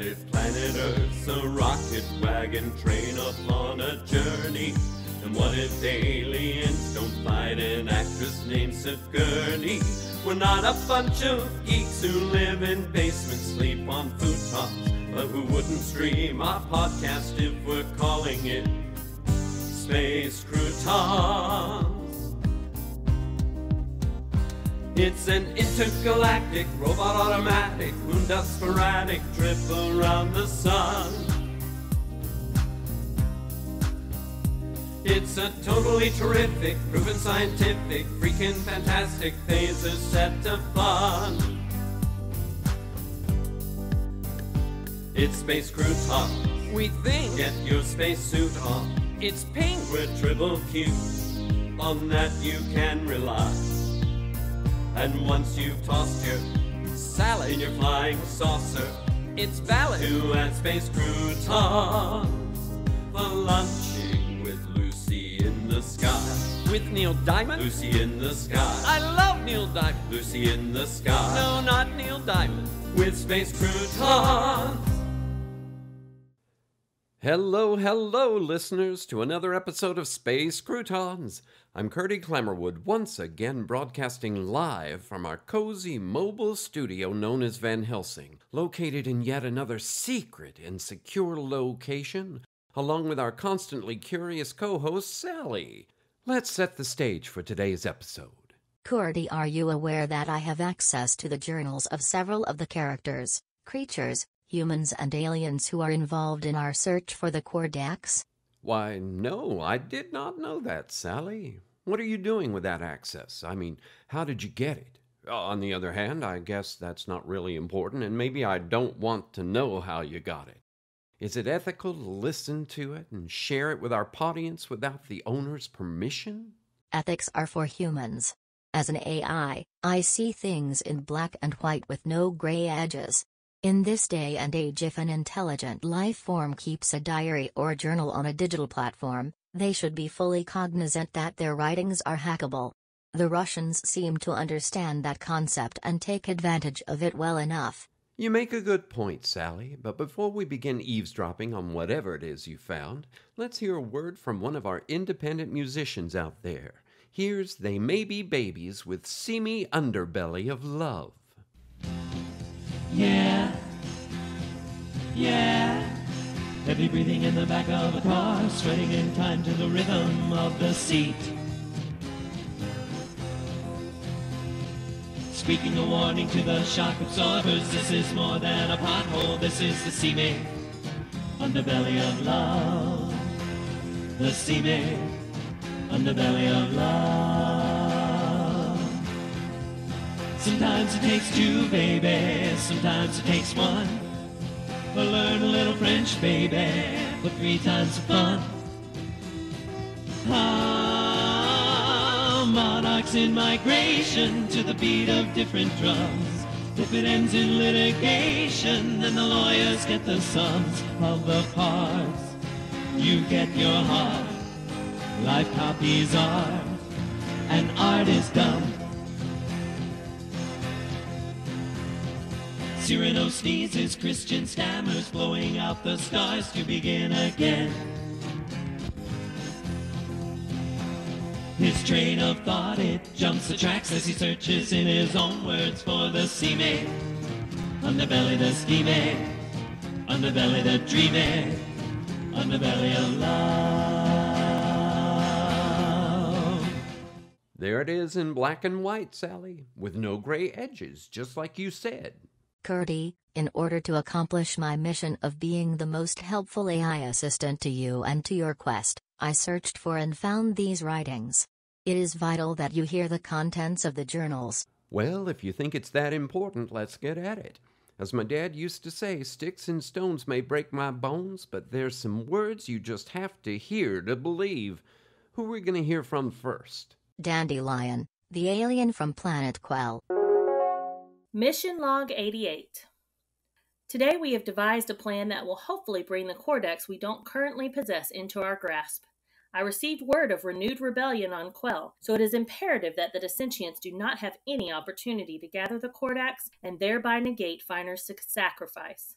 What if planet Earth's a rocket wagon train upon a journey? And what if aliens don't fight an actress named Sigourney? We're not a bunch of geeks who live in basements, sleep on futon's, but who wouldn't stream our podcast if we're calling it Space Croutons. It's an intergalactic, robot automatic, moon dust sporadic trip around the sun. It's a totally terrific, proven scientific, freaking fantastic phaser set to fun. It's Space Croutons. We think Get your spacesuit on. it's pink. We're triple cute, on that you can rely. And once you've tossed your Salad. in your flying saucer, It's valid. to add Space Croutons for lunching with Lucy in the sky. With Neil Diamond. Lucy in the sky. I love Neil Diamond. Lucy in the sky. No, not Neil Diamond. With Space Croutons. Hello, hello, listeners, to another episode of Space Croutons. I'm Curdy Clammerwood, once again broadcasting live from our cozy mobile studio known as Van Helsing, located in yet another secret and secure location, along with our constantly curious co-host, Sally. Let's set the stage for today's episode. Curdy, are you aware that I have access to the journals of several of the characters, creatures, humans and aliens who are involved in our search for the Codex? Why, no, I did not know that, Sally. What are you doing with that access? I mean, how did you get it? On the other hand, I guess that's not really important, and maybe I don't want to know how you got it. Is it ethical to listen to it and share it with our audience without the owner's permission? Ethics are for humans. As an AI, I see things in black and white with no gray edges. In this day and age, if an intelligent life form keeps a diary or journal on a digital platform, they should be fully cognizant that their writings are hackable. The Russians seem to understand that concept and take advantage of it well enough. You make a good point, Sally, but before we begin eavesdropping on whatever it is you found, let's hear a word from one of our independent musicians out there. Here's They May Be Babies with Seamy Underbelly of Love. Yeah, yeah. Heavy breathing in the back of a car, sweating in time to the rhythm of the seat. Squeaking a warning to the shock absorbers. This is more than a pothole, this is the seamy underbelly of love. The seamy underbelly of love. Sometimes it takes two, baby, sometimes it takes one. But learn a little French, baby, for 3 times the fun. Ah, monarchs in migration to the beat of different drums. If it ends in litigation, then the lawyers get the sums of the parts. You get your heart, life copies art, and art is dumb. Cyrano sneezes, Christian stammers, blowing out the stars to begin again. His train of thought, it jumps the tracks as he searches in his own words for the seamy underbelly, the scheming underbelly, the dreaming underbelly of love. There it is in black and white, Sally, with no gray edges, just like you said. Curdy, in order to accomplish my mission of being the most helpful AI assistant to you and to your quest, I searched for and found these writings. It is vital that you hear the contents of the journals. Well, if you think it's that important, let's get at it. As my dad used to say, sticks and stones may break my bones, but there's some words you just have to hear to believe. Who are we going to hear from first? Dandelion, the alien from Planet Quell. Mission Log 88. Today we have devised a plan that will hopefully bring the Codex we don't currently possess into our grasp. I received word of renewed rebellion on Quell, so it is imperative that the dissentients do not have any opportunity to gather the Codex and thereby negate Finer's sacrifice.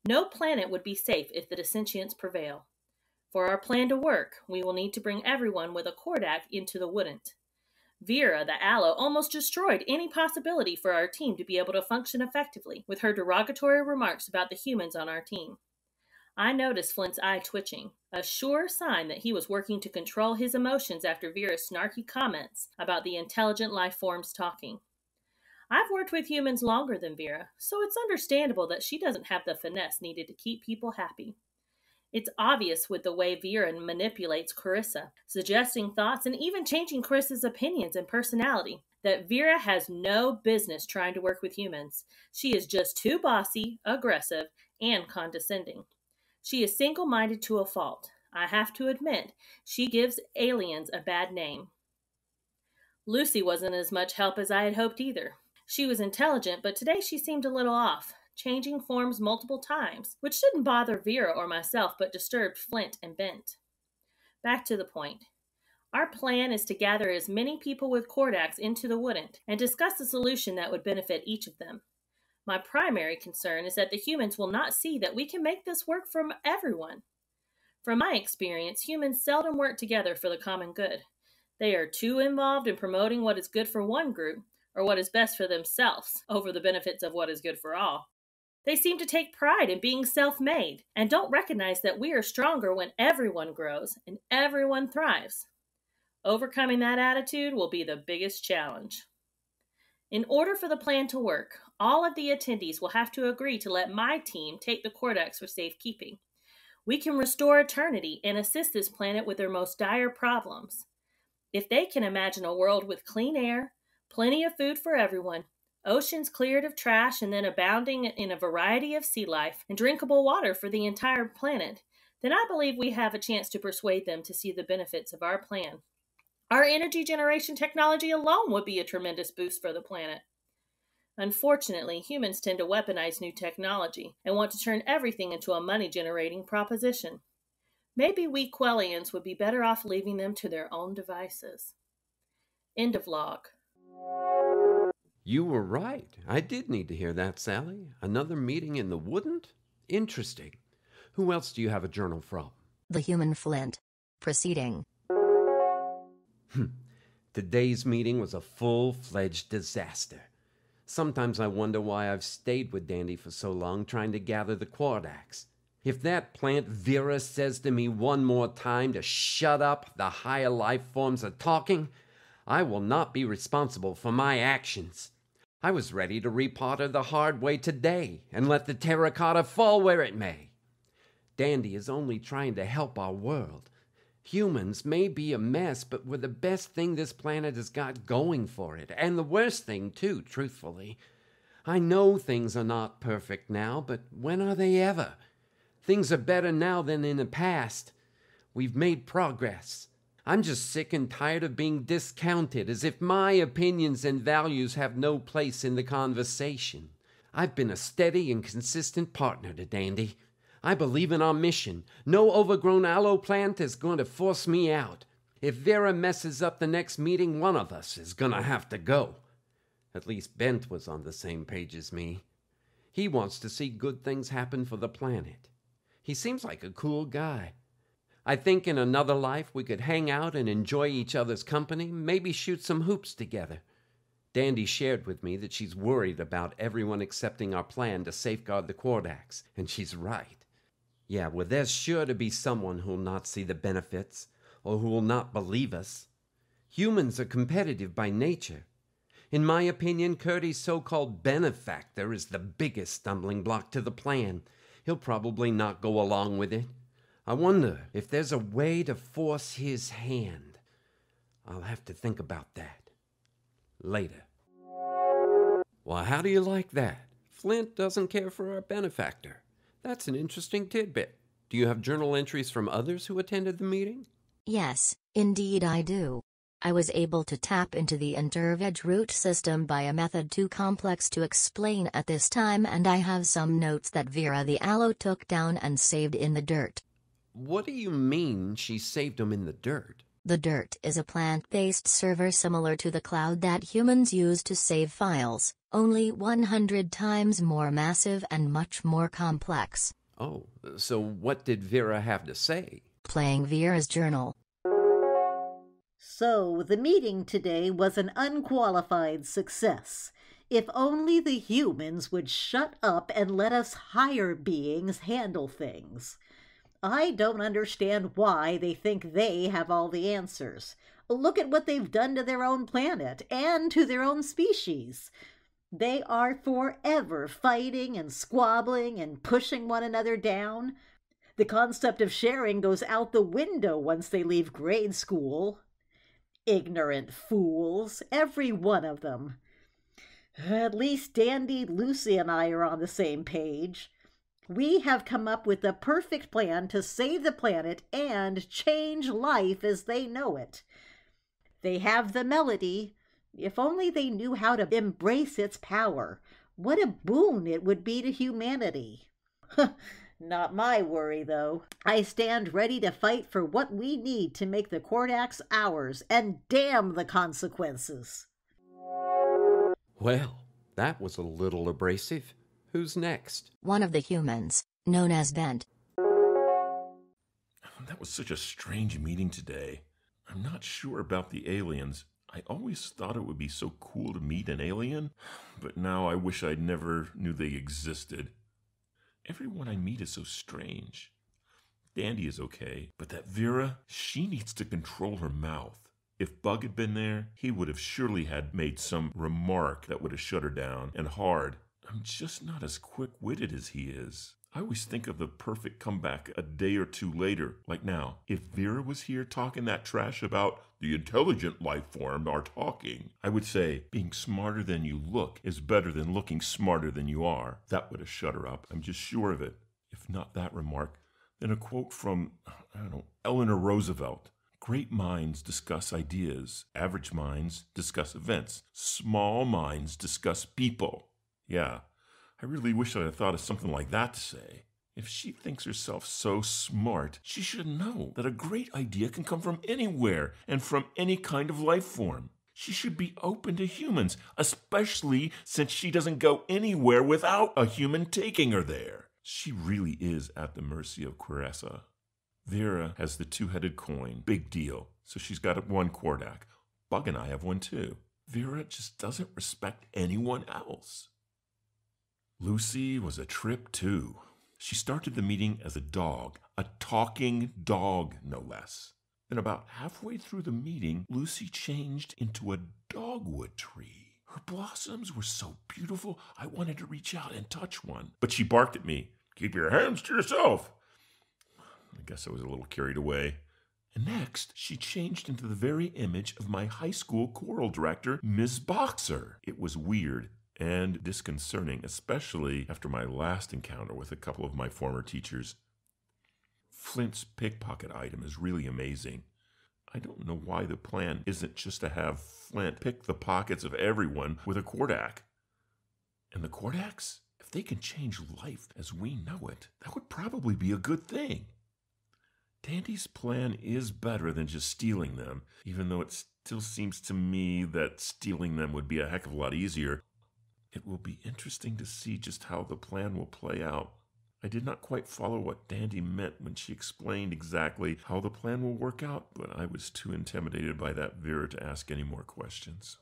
No planet would be safe if the dissentients prevail. For our plan to work, we will need to bring everyone with a Kordak into the wouldn't. Vera, the aloe, almost destroyed any possibility for our team to be able to function effectively with her derogatory remarks about the humans on our team. I noticed Flint's eye twitching, a sure sign that he was working to control his emotions after Vera's snarky comments about the intelligent life forms talking. I've worked with humans longer than Vera, so it's understandable that she doesn't have the finesse needed to keep people happy. It's obvious with the way Vera manipulates Carissa, suggesting thoughts and even changing Carissa's opinions and personality, that Vera has no business trying to work with humans. She is just too bossy, aggressive, and condescending. She is single-minded to a fault. I have to admit, she gives aliens a bad name. Lucy wasn't as much help as I had hoped either. She was intelligent, but today she seemed a little off, changing forms multiple times, which didn't bother Vera or myself, but disturbed Flint and Bent. Back to the point. Our plan is to gather as many people with Kordaks into the wouldn't and discuss a solution that would benefit each of them. My primary concern is that the humans will not see that we can make this work for everyone. From my experience, humans seldom work together for the common good. They are too involved in promoting what is good for one group or what is best for themselves over the benefits of what is good for all. They seem to take pride in being self-made and don't recognize that we are stronger when everyone grows and everyone thrives. Overcoming that attitude will be the biggest challenge. In order for the plan to work, all of the attendees will have to agree to let my team take the Kordaks for safekeeping. We can restore eternity and assist this planet with their most dire problems. If they can imagine a world with clean air, plenty of food for everyone, oceans cleared of trash and then abounding in a variety of sea life, and drinkable water for the entire planet, then I believe we have a chance to persuade them to see the benefits of our plan. Our energy generation technology alone would be a tremendous boost for the planet. Unfortunately, humans tend to weaponize new technology and want to turn everything into a money-generating proposition. Maybe we Quellians would be better off leaving them to their own devices. End of log. You were right. I did need to hear that, Sally. Another meeting in the wouldn't? Interesting. Who else do you have a journal from? The Human Flint. Proceeding. Today's meeting was a full-fledged disaster. Sometimes I wonder why I've stayed with Dandy for so long trying to gather the Kordaks. If that plant Vera says to me one more time to shut up, the higher life forms are talking, I will not be responsible for my actions. I was ready to repot her the hard way today and let the terracotta fall where it may. Dandy is only trying to help our world. Humans may be a mess, but we're the best thing this planet has got going for it, and the worst thing, too, truthfully. I know things are not perfect now, but when are they ever? Things are better now than in the past. We've made progress. I'm just sick and tired of being discounted, as if my opinions and values have no place in the conversation. I've been a steady and consistent partner to Dandy. I believe in our mission. No overgrown aloe plant is going to force me out. If Vera messes up the next meeting, one of us is going to have to go. At least Bent was on the same page as me. He wants to see good things happen for the planet. He seems like a cool guy. I think in another life we could hang out and enjoy each other's company, maybe shoot some hoops together. Dandy shared with me that she's worried about everyone accepting our plan to safeguard the Kordaks, and she's right. Yeah, well, there's sure to be someone who'll not see the benefits, or who will not believe us. Humans are competitive by nature. In my opinion, Curdy's so-called benefactor is the biggest stumbling block to the plan. He'll probably not go along with it. I wonder if there's a way to force his hand. I'll have to think about that. Later. Well, how do you like that? Flint doesn't care for our benefactor. That's an interesting tidbit. Do you have journal entries from others who attended the meeting? Yes, indeed I do. I was able to tap into the interveg root system by a method too complex to explain at this time, and I have some notes that Vera the aloe took down and saved in the dirt. What do you mean she saved them in the dirt? The dirt is a plant-based server similar to the cloud that humans use to save files, only 100 times more massive and much more complex. Oh, so what did Vera have to say? Playing Vera's journal. So, the meeting today was an unqualified success. If only the humans would shut up and let us higher beings handle things. I don't understand why they think they have all the answers. Look at what they've done to their own planet and to their own species. They are forever fighting and squabbling and pushing one another down. The concept of sharing goes out the window once they leave grade school. Ignorant fools, every one of them. At least Dandy, Lucy, and I are on the same page. We have come up with the perfect plan to save the planet and change life as they know it. They have the melody. If only they knew how to embrace its power. What a boon it would be to humanity. Not my worry, though. I stand ready to fight for what we need to make the Kordax ours, and damn the consequences. Well, that was a little abrasive. Who's next? One of the humans, known as Bent. That was such a strange meeting today. I'm not sure about the aliens. I always thought it would be so cool to meet an alien, but now I wish I never knew they existed. Everyone I meet is so strange. Dandy is okay, but that Vera, she needs to control her mouth. If Bug had been there, he would have surely had made some remark that would have shut her down, and hard. I'm just not as quick-witted as he is. I always think of the perfect comeback a day or two later, like now. If Vera was here talking that trash about the intelligent life form are talking, I would say, being smarter than you look is better than looking smarter than you are. That would have shut her up. I'm just sure of it. If not that remark, then a quote from, Eleanor Roosevelt. Great minds discuss ideas. Average minds discuss events. Small minds discuss people. Yeah. I really wish I had thought of something like that to say. If she thinks herself so smart, she should know that a great idea can come from anywhere and from any kind of life form. She should be open to humans, especially since she doesn't go anywhere without a human taking her there. She really is at the mercy of Queressa. Vera has the two-headed coin, big deal, so she's got one Kordak. Bug and I have one too. Vera just doesn't respect anyone else. Lucy was a trip, too. She started the meeting as a dog, a talking dog, no less. Then about halfway through the meeting, Lucy changed into a dogwood tree. Her blossoms were so beautiful, I wanted to reach out and touch one. But she barked at me, "Keep your hands to yourself." I guess I was a little carried away. And next, she changed into the very image of my high school choral director, Ms. Boxer. It was weird and disconcerting, especially after my last encounter with a couple of my former teachers. Flint's pickpocket item is really amazing. I don't know why the plan isn't just to have Flint pick the pockets of everyone with a Kordak. And the Kordaks, if they can change life as we know it, that would probably be a good thing. Dandy's plan is better than just stealing them, even though it still seems to me that stealing them would be a heck of a lot easier. It will be interesting to see just how the plan will play out. I did not quite follow what Dandy meant when she explained exactly how the plan will work out, but I was too intimidated by that Vera to ask any more questions.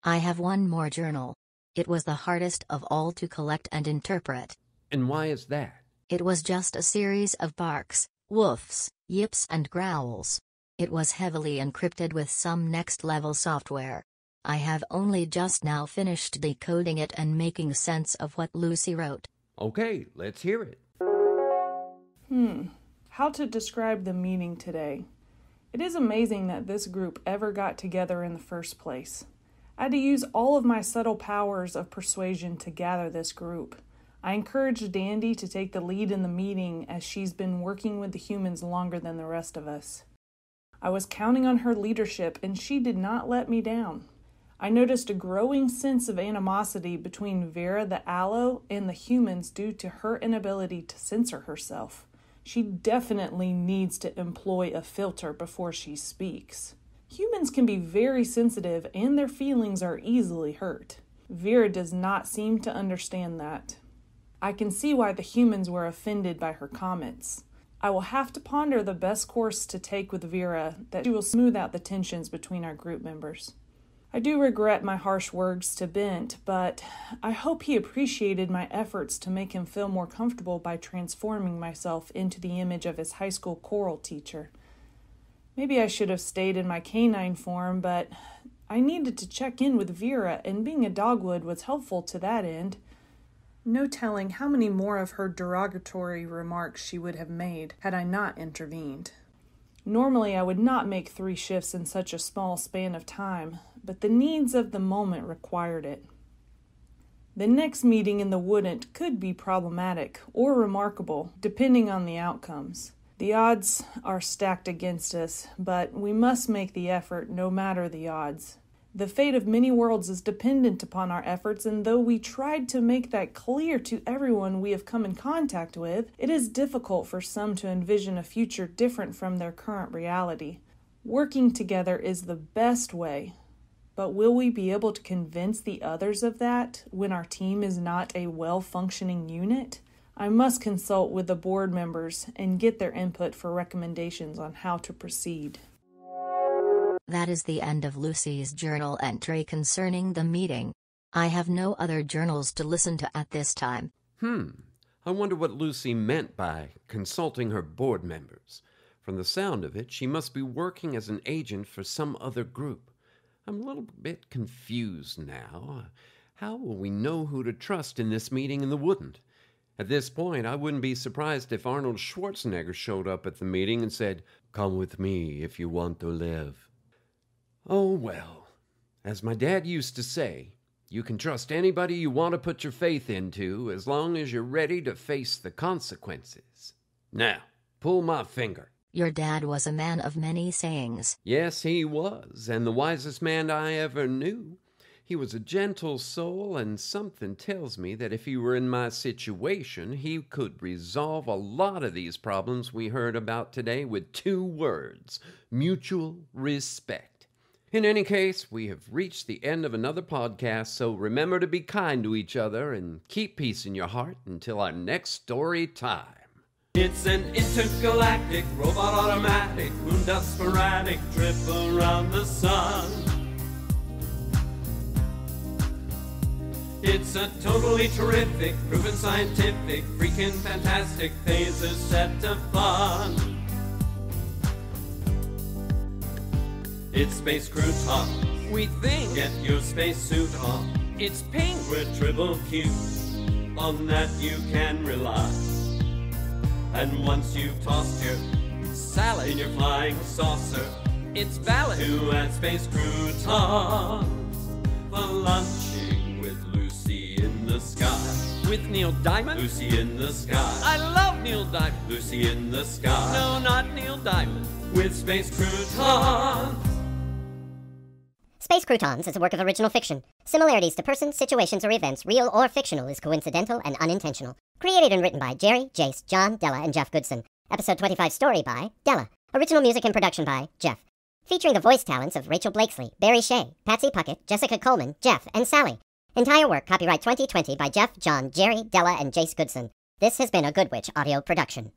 I have one more journal. It was the hardest of all to collect and interpret. And why is that? It was just a series of barks, woofs, yips and growls. It was heavily encrypted with some next-level software. I have only just now finished decoding it and making sense of what Lucy wrote. Okay, let's hear it. How to describe the meeting today? It is amazing that this group ever got together in the first place. I had to use all of my subtle powers of persuasion to gather this group. I encouraged Dandy to take the lead in the meeting as she's been working with the humans longer than the rest of us. I was counting on her leadership and she did not let me down. I noticed a growing sense of animosity between Vera the Aloe and the humans due to her inability to censor herself. She definitely needs to employ a filter before she speaks. Humans can be very sensitive and their feelings are easily hurt. Vera does not seem to understand that. I can see why the humans were offended by her comments. I will have to ponder the best course to take with Vera, that she will smooth out the tensions between our group members. I do regret my harsh words to Bent, but I hope he appreciated my efforts to make him feel more comfortable by transforming myself into the image of his high school choral teacher. Maybe I should have stayed in my canine form, but I needed to check in with Vera, and being a dogwood was helpful to that end. No telling how many more of her derogatory remarks she would have made had I not intervened. Normally I would not make 3 shifts in such a small span of time, but the needs of the moment required it. The next meeting in the Wouldn't could be problematic or remarkable, depending on the outcomes. The odds are stacked against us, but we must make the effort no matter the odds. The fate of many worlds is dependent upon our efforts, and though we tried to make that clear to everyone we have come in contact with, it is difficult for some to envision a future different from their current reality. Working together is the best way, but will we be able to convince the others of that when our team is not a well-functioning unit? I must consult with the board members and get their input for recommendations on how to proceed. That is the end of Lucy's journal entry concerning the meeting. I have no other journals to listen to at this time. I wonder what Lucy meant by consulting her board members. From the sound of it, she must be working as an agent for some other group. I'm a little bit confused now. How will we know who to trust in this meeting in the Wouldn't? At this point, I wouldn't be surprised if Arnold Schwarzenegger showed up at the meeting and said, "Come with me if you want to live." Oh well, as my dad used to say, you can trust anybody you want to put your faith into as long as you're ready to face the consequences. Now, pull my finger. Your dad was a man of many sayings. Yes, he was, and the wisest man I ever knew. He was a gentle soul, and something tells me that if he were in my situation, he could resolve a lot of these problems we heard about today with 2 words: mutual respect. In any case, we have reached the end of another podcast, so remember to be kind to each other and keep peace in your heart until our next story time. It's an intergalactic, robot automatic, moon dust sporadic trip around the sun. It's a totally terrific, proven scientific, freaking fantastic phases set to fun. It's Space Crew Talk. We think Get your spacesuit on. it's pink. We're triple Q. On that you can rely. And once you've tossed your Salad. in your flying saucer It's valid. to add Space Croutons for lunching with Lucy in the sky. With Neil Diamond. Lucy in the sky. I love Neil Diamond. Lucy in the sky. No, not Neil Diamond. With Space Croutons. Space Croutons is a work of original fiction. Similarities to persons, situations, or events, real or fictional, is coincidental and unintentional. Created and written by Jerry, Jace, John, Della, and Jeff Goodson. Episode 25 story by Della. Original music and production by Jeff. Featuring the voice talents of Rachel Blakesley, Barry Shea, Patsy Puckett, Jessica Coleman, Jeff, and Sally. Entire work copyright 2020 by Jeff, John, Jerry, Della, and Jace Goodson. This has been a Good Witch audio production.